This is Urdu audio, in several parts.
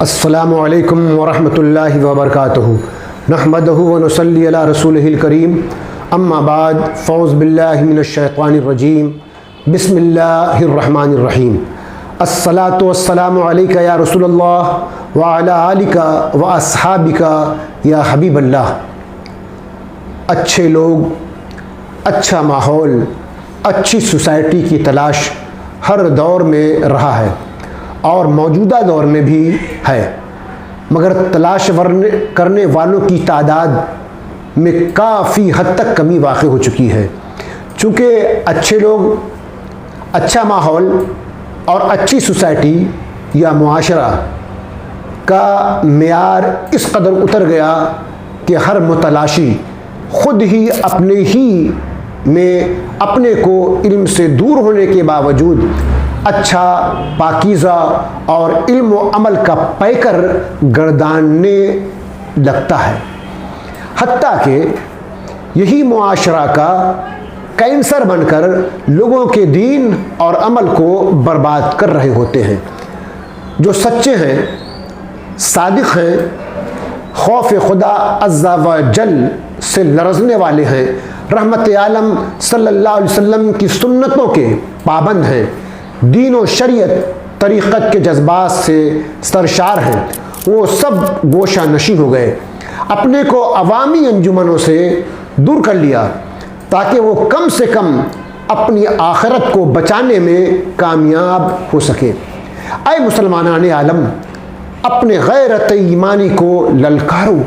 السلام علیکم ورحمۃ اللہ وبرکاتہ نحمدہ ونصلی علی رسولہ الکریم اما بعد فاعوذ باللہ من الشیطان الرجیم بسم اللہ الرحمن الرحیم الصلاۃ والسلام علیک یا رسول اللہ وعلی آلک واصحابک یا حبیب اللہ۔ اچھے لوگ، اچھا ماحول، اچھی سوسائٹی کی تلاش ہر دور میں رہا ہے اور موجودہ دور میں بھی ہے، مگر تلاش کرنے والوں کی تعداد میں کافی حد تک کمی واقع ہو چکی ہے۔ چونکہ اچھے لوگ، اچھا ماحول اور اچھی سوسائٹی یا معاشرہ کا معیار اس قدر اتر گیا کہ ہر متلاشی خود ہی اپنے کو علم سے دور ہونے کے باوجود اچھا، پاکیزہ اور علم و عمل کا پیکر گرداننے لگتا ہے، حتیٰ کہ یہی معاشرہ کا کینسر بن کر لوگوں کے دین اور عمل کو برباد کر رہے ہوتے ہیں۔ جو سچے ہیں، صادق ہیں، خوف خدا عز و جل سے لرزنے والے ہیں، رحمت عالم صلی اللہ علیہ وسلم کی سنتوں کے پابند ہیں، دین و شریعت طریقت کے جذبات سے سرشار ہیں، وہ سب گوشہ نشین ہو گئے، اپنے کو عوامی انجمنوں سے دور کر لیا تاکہ وہ کم سے کم اپنی آخرت کو بچانے میں کامیاب ہو سکے۔ اے مسلمانان عالم، اپنے غیرت ایمانی کو للکارو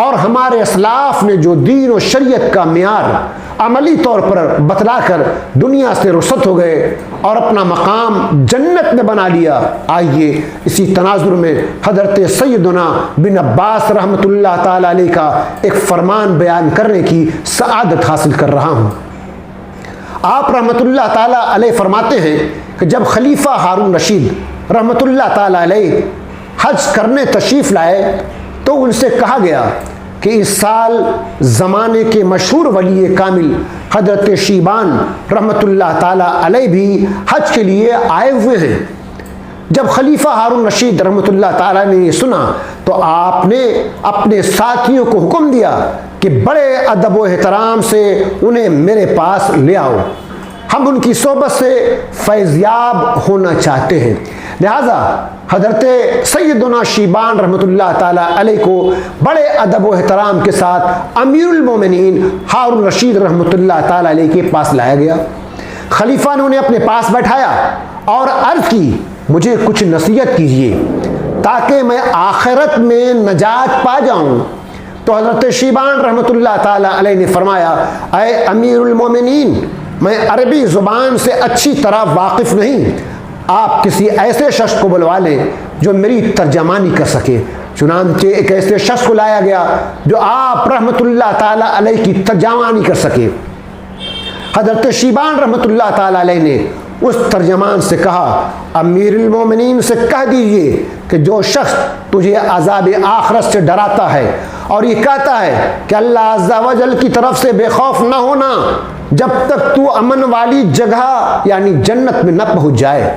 اور ہمارے اسلاف نے جو دین و شریعت کا معیار عملی طور پر بتلا کر دنیا سے رخصت ہو گئے اور اپنا مقام جنت میں بنا لیا، آئیے اسی تناظر میں حضرت سیدنا بن عباس رحمۃ اللہ تعالی علیہ کا ایک فرمان بیان کرنے کی سعادت حاصل کر رہا ہوں۔ آپ رحمۃ اللہ تعالی علیہ فرماتے ہیں کہ جب خلیفہ ہارون رشید رحمۃ اللہ تعالی علیہ حج کرنے تشریف لائے تو ان سے کہا گیا کہ اس سال زمانے کے مشہور ولی کامل حضرت شیبان رحمۃ اللہ تعالی علیہ بھی حج کے لیے آئے ہوئے ہیں۔ جب خلیفہ ہارون رشید رحمۃ اللہ تعالی نے یہ سنا تو آپ نے اپنے ساتھیوں کو حکم دیا کہ بڑے ادب و احترام سے انہیں میرے پاس لے آؤ، ہم ان کی صحبت سے فیضیاب ہونا چاہتے ہیں۔ لہذا حضرت سیدنا شیبان رحمۃ اللہ تعالی علیہ کو بڑے ادب و احترام کے ساتھ امیر المومنین ہارون رشید رحمۃ اللہ تعالی علیہ کے پاس لایا گیا۔ خلیفہ نے انہیں اپنے پاس بیٹھایا اور عرض کی، مجھے کچھ نصیحت کیجیے تاکہ میں آخرت میں نجات پا جاؤں۔ تو حضرت شیبان رحمۃ اللہ تعالی علیہ نے فرمایا، اے امیر المومنین، میں عربی زبان سے اچھی طرح واقف نہیں، آپ کسی ایسے شخص کو بلوا لیں جو میری ترجمانی کر سکے۔ چنانچہ ایک ایسے شخص کو لایا گیا جو آپ رحمۃ اللہ تعالی علیہ کی ترجمانی کر سکے۔ حضرت شیبان رحمۃ اللہ تعالی علیہ نے اس ترجمان سے کہا، امیر المومنین سے کہہ دیجئے کہ جو شخص تجھے عذاب آخرت سے ڈراتا ہے اور یہ کہتا ہے کہ اللہ عز و جل کی طرف سے بے خوف نہ ہونا جب تک تو امن والی جگہ یعنی جنت میں نہ پہنچ جائے،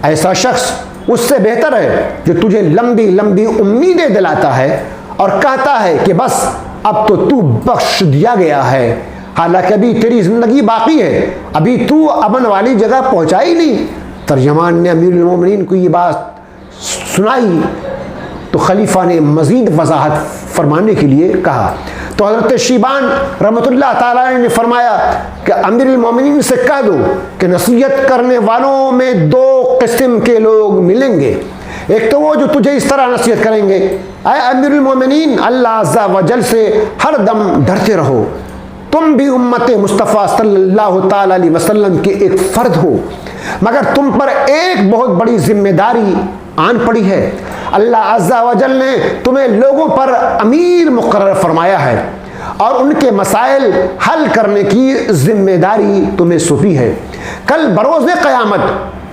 ایسا شخص اس سے بہتر ہے جو تجھے لمبی لمبی امیدیں دلاتا ہے اور کہتا ہے کہ بس اب تو بخش دیا گیا ہے، حالانکہ ابھی تیری زندگی باقی ہے، ابھی تو امن والی جگہ پہنچا ہی نہیں۔ ترجمان نے امیر المومنین کو یہ بات سنائی تو خلیفہ نے مزید وضاحت فرمانے کے لیے کہا۔ تو حضرت شیبان رحمۃ اللہ تعالی نے فرمایا کہ امیر المومنین سے کہہ دو کہ نصیحت کرنے والوں میں دو قسم کے لوگ ملیں گے، ایک تو وہ جو تجھے اس طرح نصیحت کریں گے، اے امیر المومنین، اللہ عز و جل سے ہر دم ڈرتے رہو، تم بھی امت مصطفیٰ صلی اللہ تعالی علیہ وسلم کے ایک فرد ہو، مگر تم پر ایک بہت بڑی ذمہ داری آن پڑی ہے، اللہ عز و جل نے تمہیں لوگوں پر امیر مقرر فرمایا ہے اور ان کے مسائل حل کرنے کی ذمہ داری تمہیں سونپی ہے۔ کل بروز قیامت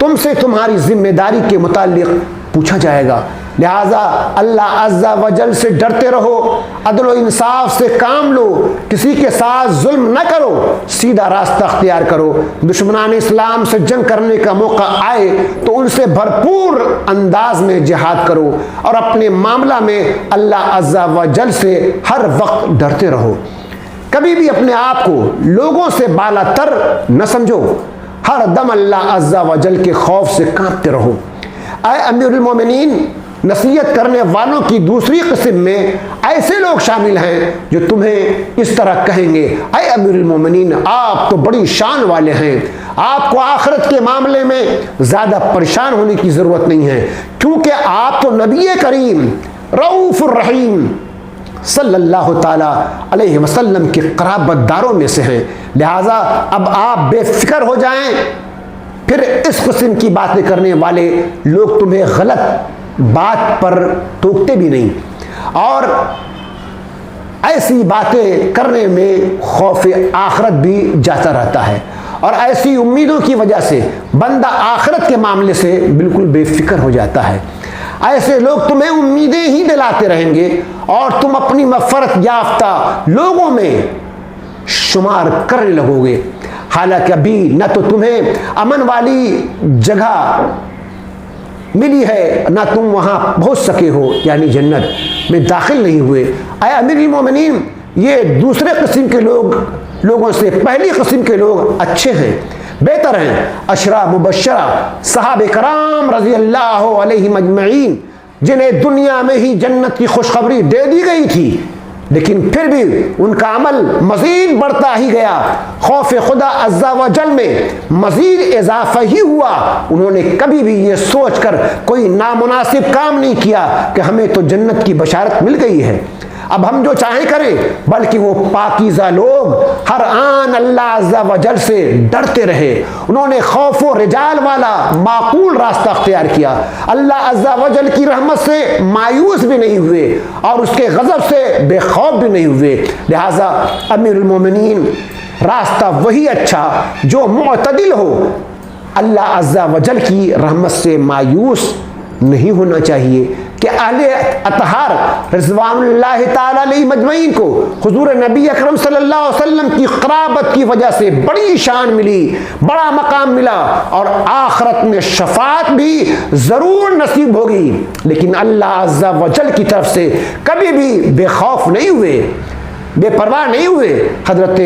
تم سے تمہاری ذمہ داری کے متعلق پوچھا جائے گا۔ لہٰذا اللہ عز و جل سے ڈرتے رہو، عدل و انصاف سے کام لو، کسی کے ساتھ ظلم نہ کرو، سیدھا راستہ اختیار کرو۔ دشمنان اسلام سے جنگ کرنے کا موقع آئے تو ان سے بھرپور انداز میں جہاد کرو، اور اپنے معاملہ میں اللہ عز و جل سے ہر وقت ڈرتے رہو۔ کبھی بھی اپنے آپ کو لوگوں سے بالا تر نہ سمجھو، ہر دم اللہ عز و جل کے خوف سے کانپتے رہو۔ اے امیر المومنین، نصیحت کرنے والوں کی دوسری قسم میں ایسے لوگ شامل ہیں جو تمہیں اس طرح کہیں گے: اے امیر المومنین، آپ تو بڑی شان والے ہیں، آپ کو آخرت کے معاملے میں زیادہ پریشان ہونے کی ضرورت نہیں ہے، کیونکہ آپ تو نبی کریم رؤوف الرحیم صلی اللہ تعالیٰ علیہ وسلم کے قرابت داروں میں سے ہیں، لہٰذا اب آپ بے فکر ہو جائیں۔ پھر اس قسم کی باتیں کرنے والے لوگ تمہیں غلط بات پر ٹوکتے بھی نہیں، اور ایسی باتیں کرنے میں خوف آخرت بھی جاتا رہتا ہے، اور ایسی امیدوں کی وجہ سے بندہ آخرت کے معاملے سے بالکل بے فکر ہو جاتا ہے۔ ایسے لوگ تمہیں امیدیں ہی دلاتے رہیں گے، اور تم اپنی مغفرت یافتہ لوگوں میں شمار کرنے لگو گے، حالانکہ ابھی نہ تو تمہیں امن والی جگہ ملی ہے، نہ تم وہاں پہنچ سکے ہو، یعنی جنت میں داخل نہیں ہوئے۔ اے امیر المومنین، یہ دوسرے قسم کے لوگوں سے پہلی قسم کے لوگ اچھے ہیں، بہتر ہیں۔ عشرہ مبشرہ صحابہ کرام رضی اللہ علیہم اجمعین، جنہیں دنیا میں ہی جنت کی خوشخبری دے دی گئی تھی، لیکن پھر بھی ان کا عمل مزید بڑھتا ہی گیا، خوف خدا عز و جل میں مزید اضافہ ہی ہوا۔ انہوں نے کبھی بھی یہ سوچ کر کوئی نامناسب کام نہیں کیا کہ ہمیں تو جنت کی بشارت مل گئی ہے، اب ہم جو چاہیں کریں، بلکہ وہ پاکیزہ لوگ ہر آن اللہ عز و جل سے ڈرتے رہے۔ انہوں نے خوف و رجال والا معقول راستہ اختیار کیا، اللہ عز و جل کی رحمت سے مایوس بھی نہیں ہوئے، اور اس کے غضب سے بے خوف بھی نہیں ہوئے۔ لہٰذا امیر المومنین، راستہ وہی اچھا جو معتدل ہو، اللہ عز و جل کی رحمت سے مایوس نہیں ہونا چاہیے کہ اہل اطہار رضوان اللہ تعالیٰ علیہ مجمعین کو حضور نبی اکرم صلی اللہ علیہ وسلم کی قرابت کی وجہ سے بڑی شان ملی، بڑا مقام ملا، اور آخرت میں شفاعت بھی ضرور نصیب ہوگی، لیکن اللہ عز و جل کی طرف سے کبھی بھی بے خوف نہیں ہوئے، بے پرواہ نہیں ہوئے۔ حضرت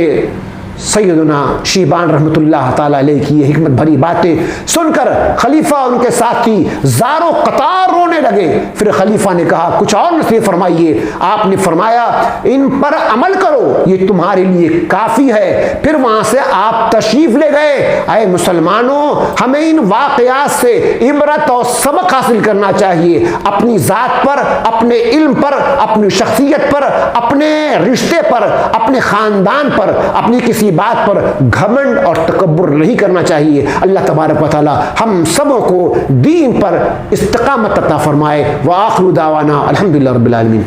سیدنا شیبان رحمۃ اللہ تعالیٰ علیہ کی یہ حکمت بھری باتیں سن کر خلیفہ ان کے ساتھی زار و قطار رونے لگے۔ پھر خلیفہ نے کہا کچھ اور نصیحت فرمائیے۔ آپ نے فرمایا ان پر عمل کرو، یہ تمہارے لیے کافی ہے۔ پھر وہاں سے آپ تشریف لے گئے۔ اے مسلمانوں، ہمیں ان واقعات سے عبرت اور سبق حاصل کرنا چاہیے، اپنی ذات پر، اپنے علم پر، اپنی شخصیت پر، اپنے رشتے پر، اپنے خاندان پر، اپنی کسی بات پر گھمنڈ اور تکبر نہیں کرنا چاہیے۔ اللہ تبارک و تعالی ہم سبوں کو دین پر استقامت عطا فرمائے۔ وآخر دعوانا الحمدللہ رب العالمین۔